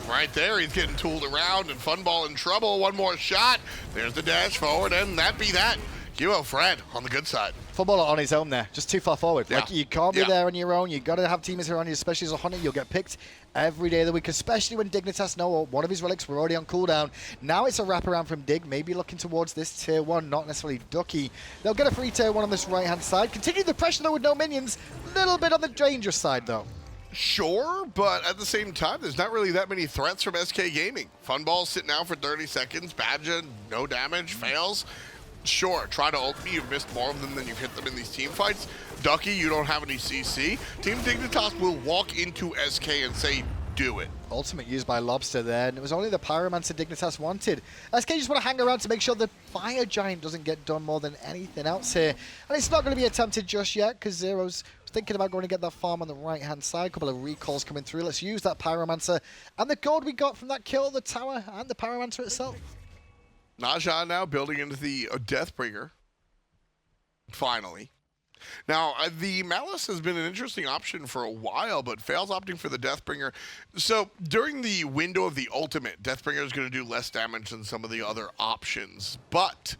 S4: Right there, he's getting tooled around, and Funball in trouble. One more shot. There's the dash forward, and that be that. QvoFred on the good side.
S3: Funballer on his own there, just too far forward.
S4: Yeah.
S3: Like, you can't be there on your own. You've got to have teammates around you, especially as a hunter. You'll get picked every day of the week, especially when Dignitas know one of his relics were already on cooldown. Now it's a wraparound from Dig, maybe looking towards this tier 1, not necessarily Ducky. They'll get a free tier 1 on this right-hand side. Continue the pressure, though, with no minions. Little bit on the dangerous side, though.
S4: Sure, but at the same time, there's not really that many threats from SK Gaming. Funball sitting out for 30 seconds. Badgah, no damage, fails. Sure, try to ult me. You've missed more of them than you've hit them in these team fights. Ducky, you don't have any CC. Team Dignitas will walk into SK and say, do it.
S3: Ultimate used by Lawbster there, and it was only the Pyromancer Dignitas wanted. SK just want to hang around to make sure the Fire Giant doesn't get done more than anything else here. And it's not going to be attempted just yet, because Zyrhoes was thinking about going to get that farm on the right-hand side. A couple of recalls coming through. Let's use that Pyromancer and the gold we got from that kill of the tower and the Pyromancer itself.
S4: Naja now building into the Deathbringer. Finally. Now, the Malice has been an interesting option for a while, but Faeles opting for the Deathbringer. So, during the window of the ultimate, Deathbringer is going to do less damage than some of the other options. But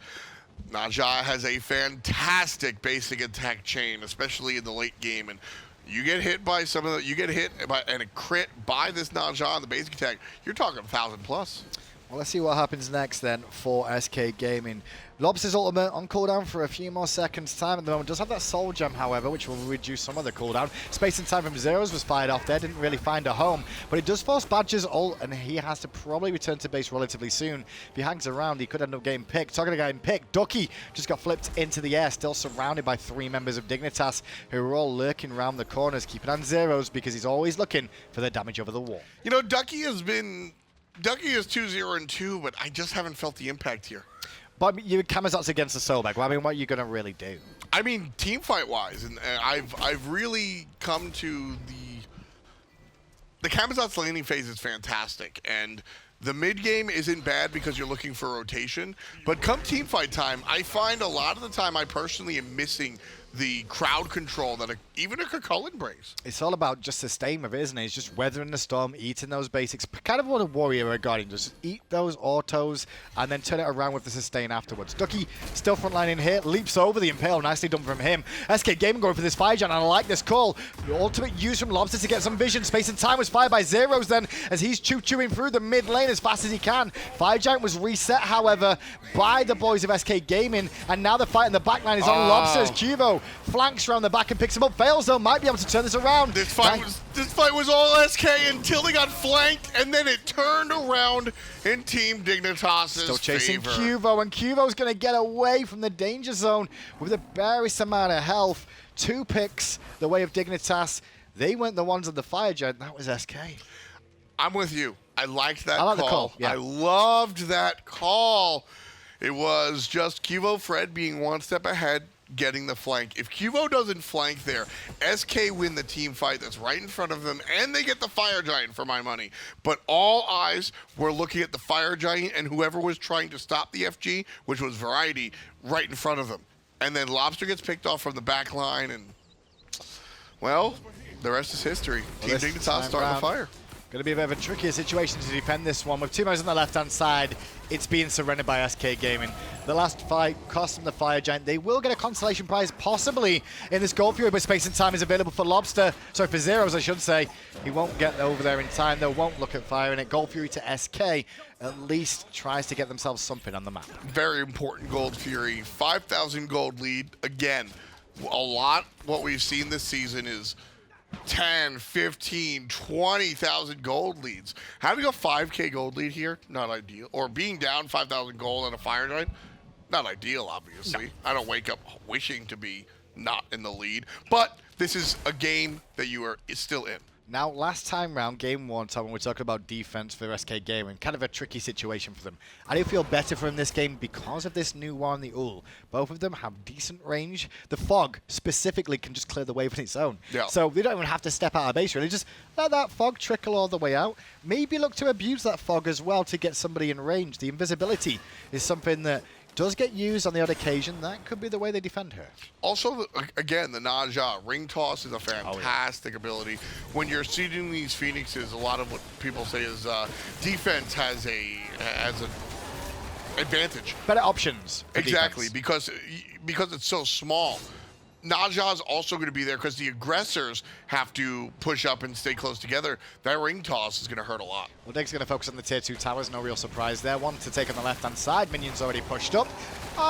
S4: Naja has a fantastic basic attack chain, especially in the late game. And you get hit by some of the, you get hit by, and a crit by this Naja on the basic attack, you're talking 1,000 plus.
S3: Well, let's see what happens next then for SK Gaming. Lawbster's ultimate on cooldown for a few more seconds time at the moment. Does have that soul gem, however, which will reduce some of the cooldown. Space and time from Zyrhoes was fired off there, didn't really find a home. But it does force Badgah's ult, and he has to probably return to base relatively soon. If he hangs around, he could end up getting picked. Talking about getting picked, Ducky just got flipped into the air, still surrounded by 3 members of Dignitas, who are all lurking around the corners, keeping on Zyrhoes because he's always looking for the damage over the wall.
S4: You know, Ducky is 2-0-2, but I just haven't felt the impact here.
S3: But you Camazotz against the Sobek. Well, I mean, what are you going to really do?
S4: I mean, team fight wise, and I've really come to the Camazotz laning phase is fantastic, and The mid game isn't bad because you're looking for rotation, but come team fight time, I find a lot of the time I personally am missing the crowd control that even a Cullen brings.
S3: It's all about just sustain with it, isn't it? It's just weathering the storm, eating those basics. Kind of what a warrior regarding. Just eat those autos and then turn it around with the sustain afterwards. Ducky still frontlining here, leaps over the Impale. Nicely done from him. SK Gaming going for this fire giant, and I like this call. The ultimate use from Lawbster to get some vision. Space and time was fired by Zyrhoes then as he's chewing through the mid lane as fast as he can. Fire giant was reset, however, by the boys of SK Gaming, and now the fight in the backline is on Lawbster as Qvo flanks around the back and picks him up. Faeles though might be able to turn this around.
S4: This fight was all SK until they got flanked, and then it turned around in Team Dignitas'
S3: Still chasing
S4: favor.
S3: Qvo, and Qvo's going to get away from the danger zone with the barest amount of health. 2 picks the way of Dignitas. They weren't the ones of the fire giant. That was SK.
S4: I'm with you. I liked that
S3: I like
S4: call.
S3: the call, yeah.
S4: I loved that call. It was just QvoFred being one step ahead, getting the flank. If Qvo doesn't flank there, SK win the team fight that's right in front of them, and they get the fire giant for my money. But all eyes were looking at the fire giant and whoever was trying to stop the FG, which was Variety, right in front of them. And then Lawbster gets picked off from the back line, and, well, the rest is history. Team Dignitas starting the fire.
S3: Going to be a bit of a trickier situation to defend this one. With 2 members on the left-hand side, it's being surrendered by SK Gaming. The last fight cost them the Fire Giant. They will get a consolation prize, possibly, in this Gold Fury, but Space and Time is available for Lawbster. Sorry, for Zyrhoes, I should say. He won't get over there in time, though. Won't look at firing it. Gold Fury to SK at least tries to get themselves something on the map.
S4: Very important Gold Fury. 5,000 gold lead. Again, a lot what we've seen this season is 10, 15, 20,000 gold leads. Having a 5K gold lead here, not ideal. Or being down 5,000 gold on a fire giant, not ideal, obviously. No. I don't wake up wishing to be not in the lead. But this is a game that you are still in.
S3: Now, last time round, game 1, Tom, when we're talking about defense for SK Gaming, kind of a tricky situation for them. I do feel better for him this game because of this new one, the Ullr. Both of them have decent range. The Fog, specifically, can just clear the wave on its own. Yeah. So they don't even have to step out of base, really. Just let that Fog trickle all the way out. Maybe look to abuse that Fog as well to get somebody in range. The invisibility is something that does get used on the odd occasion. That could be the way they defend her.
S4: Also, again, the Naja ring toss is a fantastic ability. When you're seeding these Phoenixes, a lot of what people say is defense has an advantage.
S3: Better options.
S4: Exactly, because it's so small. Naja is also going to be there because the aggressors have to push up and stay close together. That ring toss is going to hurt a lot.
S3: Well, Dig's going to focus on the tier 2 towers. No real surprise there. One to take on the left-hand side. Minions already pushed up.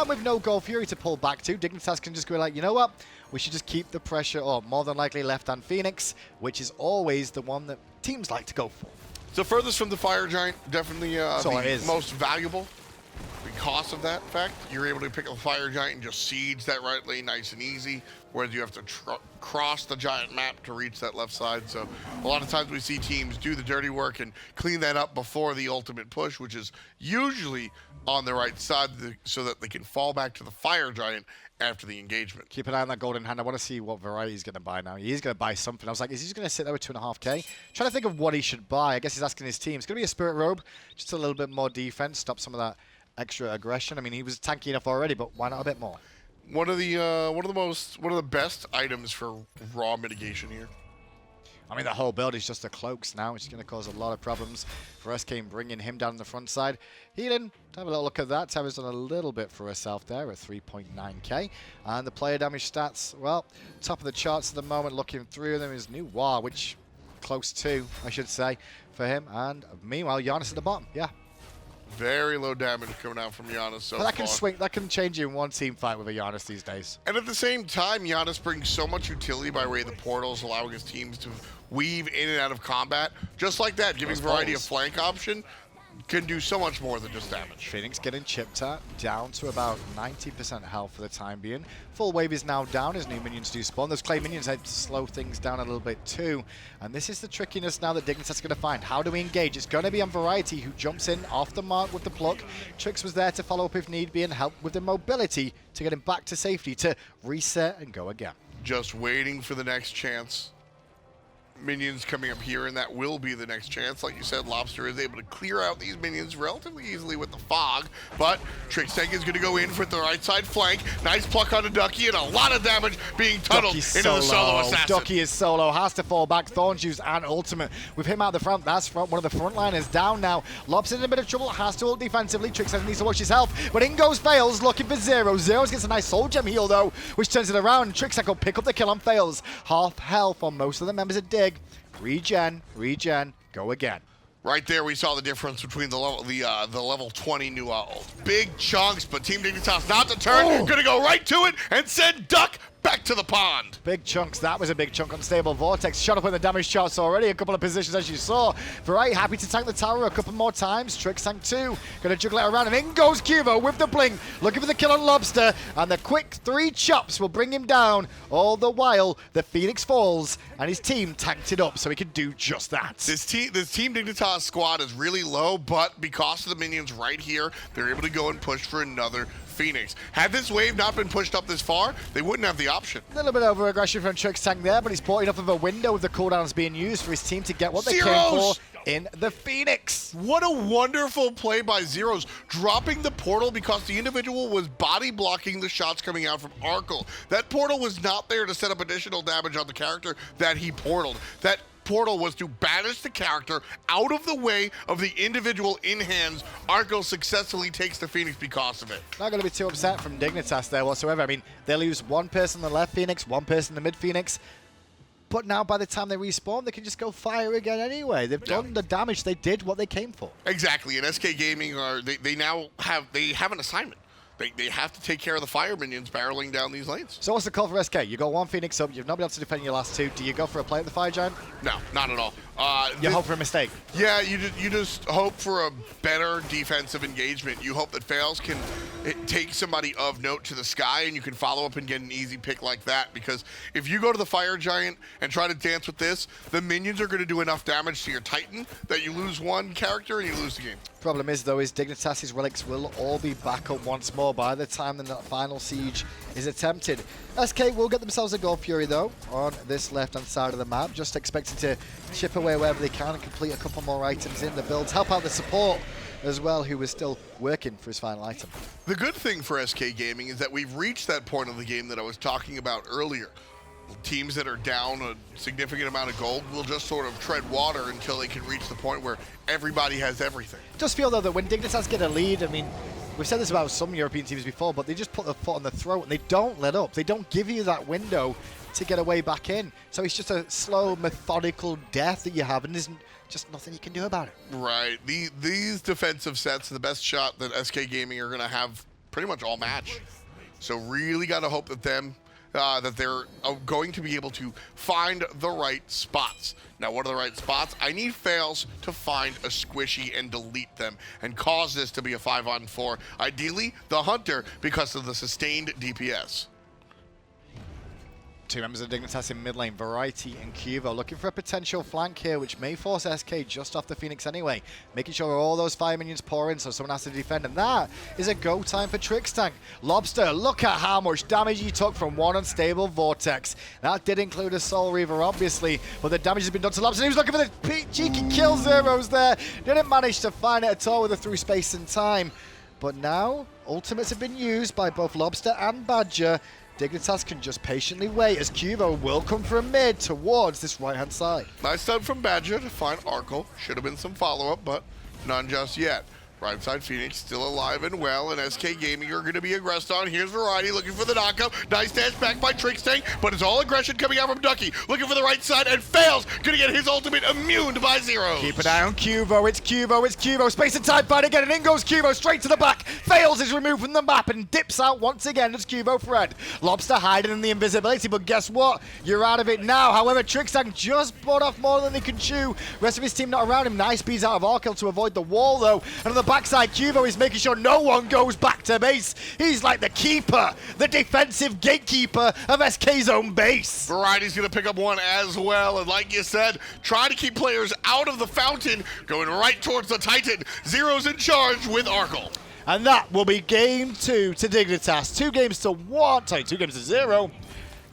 S3: With no Gold Fury to pull back to, Dignitas can just go like, you know what? We should just keep the pressure, or more than likely left-hand Phoenix, which is always the one that teams like to go for.
S4: So furthest from the Fire Giant, definitely the most valuable. Because of that fact, you're able to pick up a Fire Giant and just siege that right lane nice and easy, whereas you have to cross the giant map to reach that left side. So a lot of times we see teams do the dirty work and clean that up before the ultimate push, which is usually on the right side so that they can fall back to the Fire Giant after the engagement.
S3: Keep an eye on that golden hand. I want to see what Variety is going to buy now. He is going to buy something. I was like, is he just going to sit there with 2.5K? Trying to think of what he should buy. I guess he's asking his team. It's going to be a Spirit Robe, just a little bit more defense, stop some of that extra aggression. I mean, he was tanky enough already, but why not a bit more?
S4: One of the best items for raw mitigation here.
S3: I mean, the whole build is just the cloaks now, which is going to cause a lot of problems for SK bringing him down the front side. Healing, have a little look at that. Terra's done a little bit for herself there at 3.9k. And the player damage stats, well, top of the charts at the moment. Looking through them is New War, which close to, I should say, for him. And meanwhile, Janus at the bottom, yeah.
S4: Very low damage coming out from Janus so
S3: but that
S4: far.
S3: Can swing. That can change you in one team fight with a Janus these days.
S4: And at the same time, Janus brings so much utility by way of the portals, allowing his teams to weave in and out of combat. Just like that, giving Variety a flank option can do so much more than just damage.
S3: Phoenix getting chipped at, down to about 90% health for the time being. Full wave is now down as new minions do spawn. Those clay minions had to slow things down a little bit too. And this is the trickiness now that Dignitas is going to find. How do we engage? It's going to be on Variety, who jumps in off the mark with the pluck. Trix was there to follow up if need be and help with the mobility to get him back to safety, to reset and go again.
S4: Just waiting for the next chance. minions coming up here, and that will be the next chance. Like you said, Lawbster is able to clear out these minions relatively easily with the fog, but Trixtank is going to go in for the right side flank. Nice pluck on a Ducky, and a lot of damage being tunneled into the solo assassin.
S3: Ducky is solo, has to fall back. Thorns use and ultimate. With him out the front, that's one of the frontliners down now. Lobster's in a bit of trouble, has to ult defensively. Trixtank needs to watch his health, but in goes Faeles, looking for Zyrhoes. Zyrhoes gets a nice soul gem heal though, which turns it around. Trixtank will pick up the kill on Faeles. Half health on most of the members of Dig. Regen, go again.
S4: Right there, we saw the difference between the level 20 new ult. Big chunks, but Team Dignitas not to turn. Gonna go right to it and send Duck back to the pond.
S3: Big chunks. That was a big chunk. Unstable Vortex shot up in the damage charts already. A couple of positions as you saw. Variety happy to tank the tower a couple more times. Trixtank 2 gonna juggle it around, and in goes Qvo with the bling, looking for the kill on Lawbster, and the quick 3 chops will bring him down. All the while the Phoenix falls, and his team tanked it up so he could do just that.
S4: This Team Dignitas squad is really low, but because of the minions right here, they're able to go and push for another Phoenix. Had this wave not been pushed up this far, they wouldn't have the option.
S3: A little bit over aggression from Trixtank there, but he's bought enough of a window with the cooldowns being used for his team to get what they came for in the Phoenix.
S4: What a wonderful play by Zyrhoes, dropping the portal because the individual was body blocking the shots coming out from Arkkyl. That portal was not there to set up additional damage on the character that he portaled. That portal was to banish the character out of the way of the individual in hands. Arkkyl successfully takes the Phoenix because of it.
S3: Not going to be too upset from Dignitas there whatsoever. I mean, they lose one person in the left Phoenix, one person in the mid Phoenix, but now by the time they respawn, they can just go fire again anyway. They've done the damage. They did what they came for.
S4: Exactly, and SK Gaming they now have an assignment. They have to take care of the fire minions barreling down these lanes.
S3: So what's the call for SK? You got one Phoenix up, you've not been able to defend your last 2. Do you go for a play at the Fire Giant?
S4: No, not at all.
S3: You hope for a mistake?
S4: Yeah, you just hope for a better defensive engagement. You hope that Faeles can take somebody of note to the sky, and you can follow up and get an easy pick like that. Because if you go to the Fire Giant and try to dance with this, the minions are going to do enough damage to your Titan that you lose one character and you lose the game.
S3: Problem is, though, is Dignitas' relics will all be back up once more by the time the final siege is attempted. SK will get themselves a Gold Fury, though, on this left-hand side of the map, just expecting to chip away wherever they can and complete a couple more items in the builds. Help out the support as well, who was still working for his final item.
S4: The good thing for SK Gaming is that we've reached that point of the game that I was talking about earlier. Teams that are down a significant amount of gold will just sort of tread water until they can reach the point where everybody has everything.
S3: Just feel, though, that when Dignitas get a lead, I mean, we've said this about some European teams before, but they just put their foot on the throat and they don't let up. They don't give you that window to get away back in. So it's just a slow, methodical death that you have, and there's just nothing you can do about it.
S4: Right. These defensive sets are the best shot that SK Gaming are going to have pretty much all match. So really got to hope that that they're going to be able to find the right spots. Now, what are the right spots? I need Faeles to find a squishy and delete them and cause this to be a 5-on-4. Ideally, the Hunter, because of the sustained DPS.
S3: 2 members of Dignitas in mid lane, Variety and Qvo, looking for a potential flank here, which may force SK just off the Phoenix anyway, making sure all those fire minions pour in so someone has to defend, and that is a go time for Trixtank. Lawbster, look at how much damage he took from one unstable Vortex. That did include a Soul Reaver, obviously, but the damage has been done to Lawbster. He was looking for the cheeky kill. Zyrhoes there, didn't manage to find it at all with a through space and time, but now ultimates have been used by both Lawbster and Badgah. Dignitas can just patiently wait as Qvo will come from mid towards this right-hand side.
S4: Nice stun from Badgah to find Arkkyl. Should have been some follow-up, but none just yet. Right side Phoenix still alive and well, and SK Gaming are going to be aggressed on. Here's Variety looking for the knockout. Nice dash back by Trixtank, but it's all aggression coming out from Ducky. Looking for the right side and fails. Going to get his ultimate immune by Zyrhoes.
S3: Keep an eye on Qvo. It's Qvo. Space and time fight again, and in goes Qvo straight to the back. Faeles is removed from the map and dips out once again as QvoFred. Lawbster hiding in the invisibility, but guess what? You're out of it now. However, Trixtank just bought off more than they can chew. Rest of his team not around him. Nice speeds out of Arkkyl to avoid the wall, though. And on the backside, Qvo is making sure no one goes back to base. He's like the keeper, the defensive gatekeeper of SK's own base.
S4: Variety's going to pick up one as well, and like you said, try to keep players out of the fountain, going right towards the Titan. Zyrhoes in charge with Arkkyl.
S3: And that will be game 2 to Dignitas. 2 games to 1, sorry, 2 games to 0.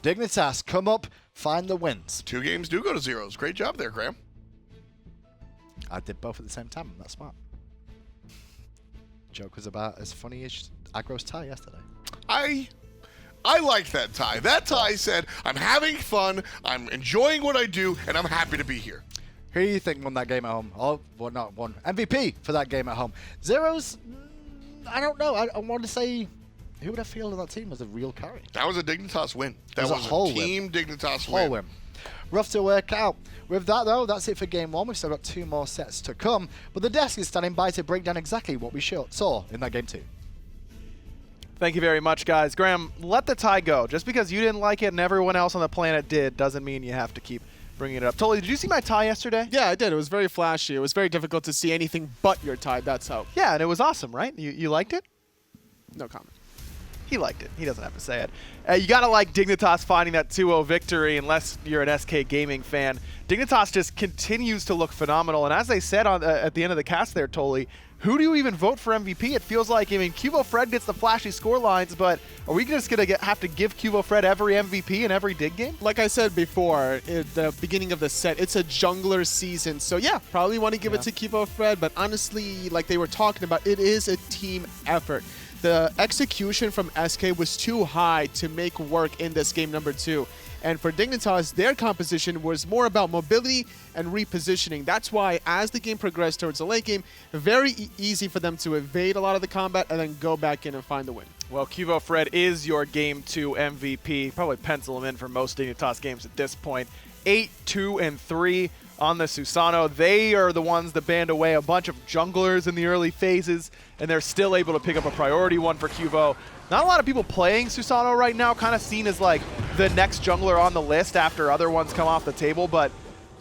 S3: Dignitas come up find the wins.
S4: 2 games do go to zeros. Great job there, Graham.
S3: I did both at the same time. That's smart. Joke was about as funny as Aggro's tie yesterday.
S4: I liked that tie. That tie said, I'm having fun, I'm enjoying what I do, and I'm happy to be here.
S3: Who do you think won that game at home? Oh, well, not won. MVP for that game at home. Zyrhoes, I don't know. I want to say, who would I feel in that team was a real carry?
S4: That was a Dignitas win. That was a
S3: whole
S4: team Dignitas
S3: whole
S4: win.
S3: Rough to work out. With that, though, that's it for game 1. We've still got 2 more sets to come. But the desk is standing by to break down exactly what we saw in that game 2.
S1: Thank you very much, guys. Graham, let the tie go. Just because you didn't like it and everyone else on the planet did doesn't mean you have to keep bringing it up. Totally, did you see my tie yesterday?
S2: Yeah, I did. It was very flashy. It was very difficult to see anything but your tie. That's how.
S1: Yeah, and it was awesome, right? You liked it?
S2: No comment.
S1: He liked it. He doesn't have to say it. You got to like Dignitas finding that 2-0 victory unless you're an SK Gaming fan. Dignitas just continues to look phenomenal. And as they said at the end of the cast there, Toli, who do you even vote for MVP? It feels like, I mean, QvoFred gets the flashy score lines, but are we just going to have to give QvoFred every MVP in every Dig game?
S2: Like I said before, at the beginning of the set, it's a jungler season. So yeah, probably want to give it to QvoFred, but honestly, like they were talking about, it is a team effort. The execution from SK was too high to make work in this game number 2. And for Dignitas, their composition was more about mobility and repositioning. That's why, as the game progressed towards the late game, very easy for them to evade a lot of the combat and then go back in and find the win.
S1: Well, QvoFred is your Game 2 MVP. Probably pencil him in for most Dignitas games at this point. 8-2-3 on the Susano. They are the ones that banned away a bunch of junglers in the early phases, and they're still able to pick up a priority one for Qvo. Not a lot of people playing Susano right now, kind of seen as like the next jungler on the list after other ones come off the table, but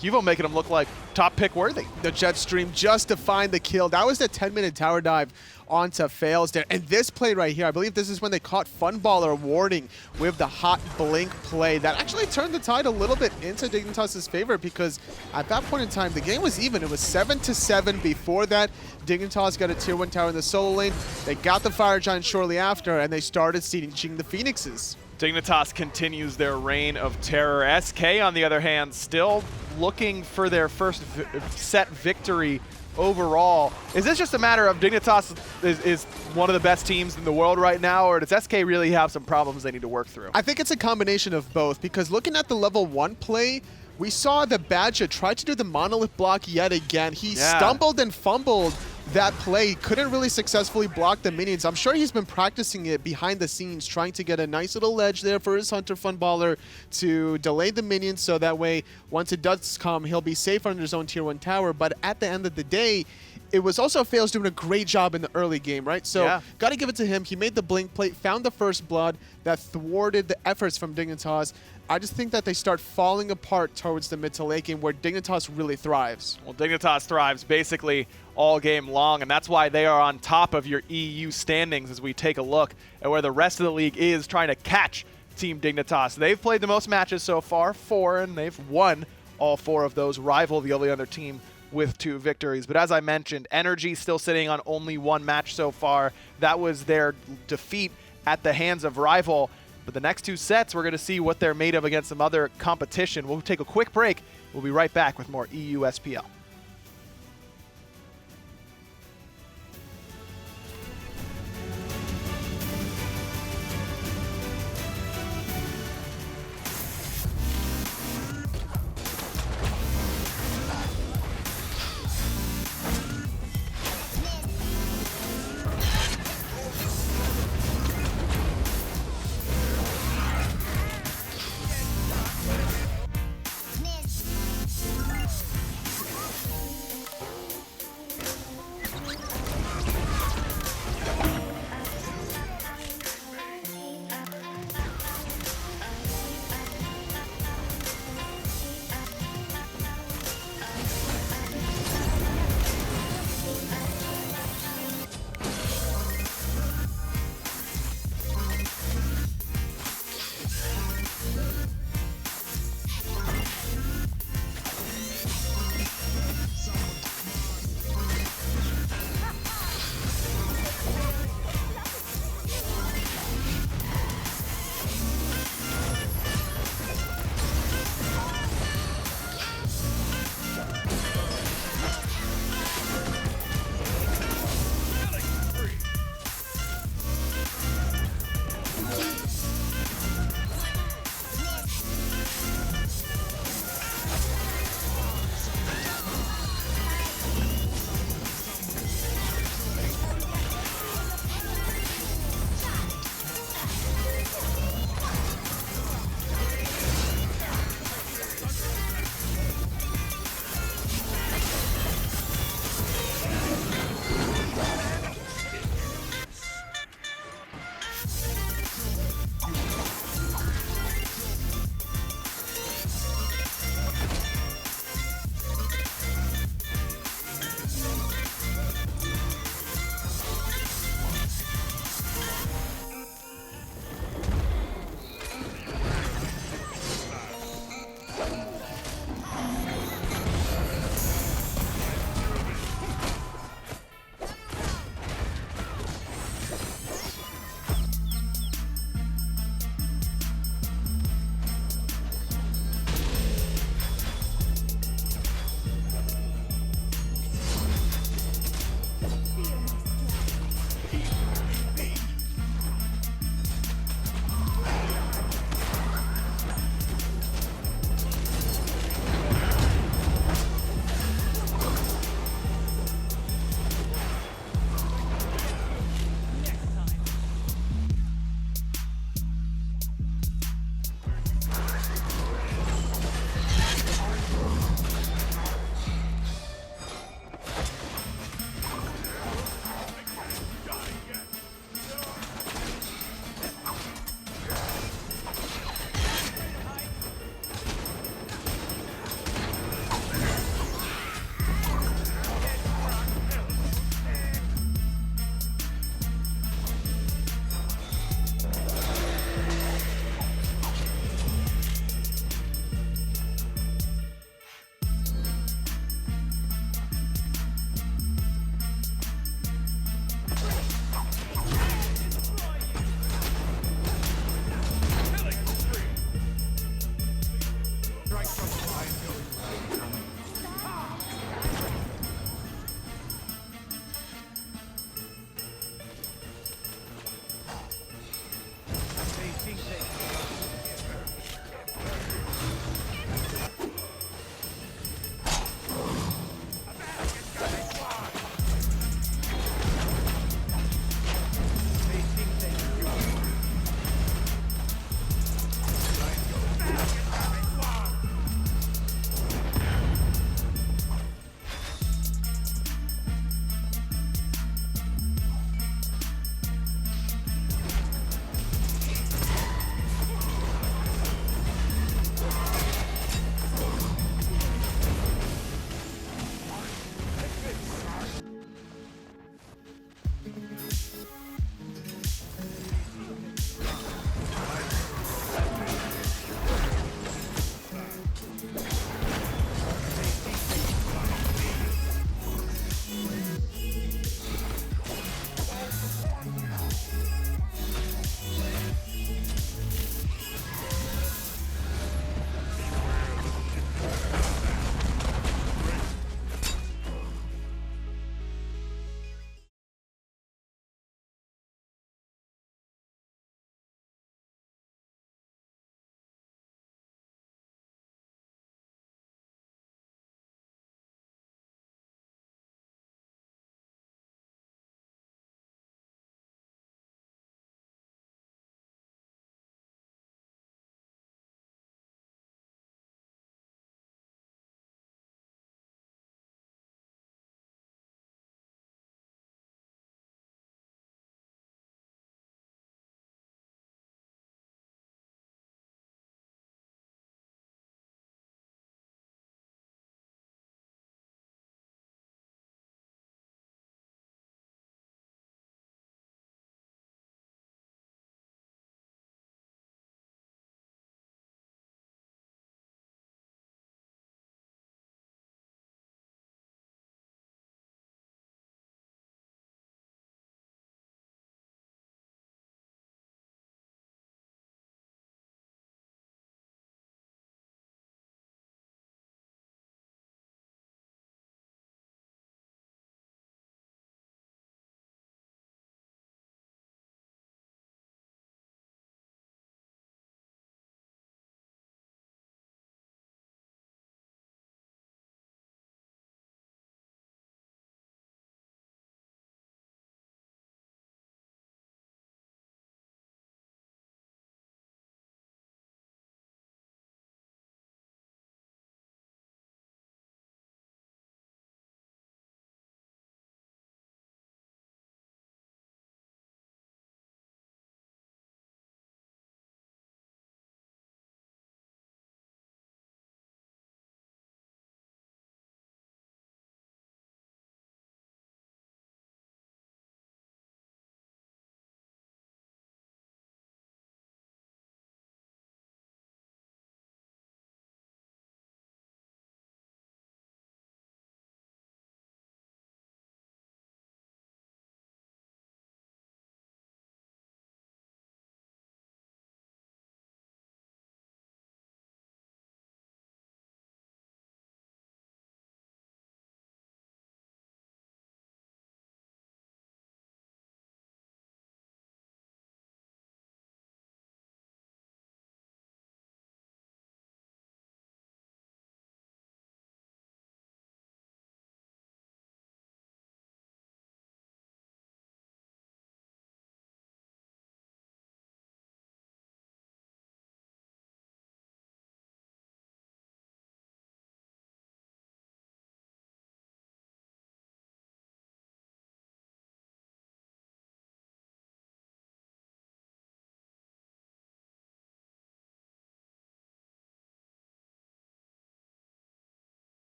S1: Qvo making them look like top pick worthy.
S2: The jet stream just to find the kill. That was the 10-minute tower dive onto Faeles there. And this play right here, I believe this is when they caught Funballer warding with the hot blink play. That actually turned the tide a little bit into Dignitas' favor because at that point in time, the game was even. It was 7-7 before that. Dignitas got a tier 1 tower in the solo lane. They got the Fire Giant shortly after, and they started sieging the Phoenixes.
S1: Dignitas continues their reign of terror. SK, on the other hand, still looking for their first set victory overall. Is this just a matter of Dignitas is one of the best teams in the world right now, or does SK really have some problems they need to work through?
S2: I think it's a combination of both, because looking at the level 1 play, we saw the Badgah try to do the monolith block yet again. He stumbled and fumbled that play, couldn't really successfully block the minions. I'm sure he's been practicing it behind the scenes, trying to get a nice little ledge there for his Hunter Funballer to delay the minions, so that way, once it does come, he'll be safe under his own tier 1 tower. But at the end of the day, it was also Faeles doing a great job in the early game, right? So got to give it to him. He made the blink plate, found the first blood that thwarted the efforts from Dignitas. I just think that they start falling apart towards the mid to late game where Dignitas really thrives.
S1: Well, Dignitas thrives basically all game long, and that's why they are on top of your EU standings as we take a look at where the rest of the league is trying to catch Team Dignitas. They've played the most matches so far, 4, and they've won all 4 of those, rival the only other team with 2 victories. But as I mentioned, Energy still sitting on only 1 match so far. That was their defeat at the hands of Rival. But the next 2 sets, we're going to see what they're made of against some other competition. We'll take a quick break. We'll be right back with more EU SPL.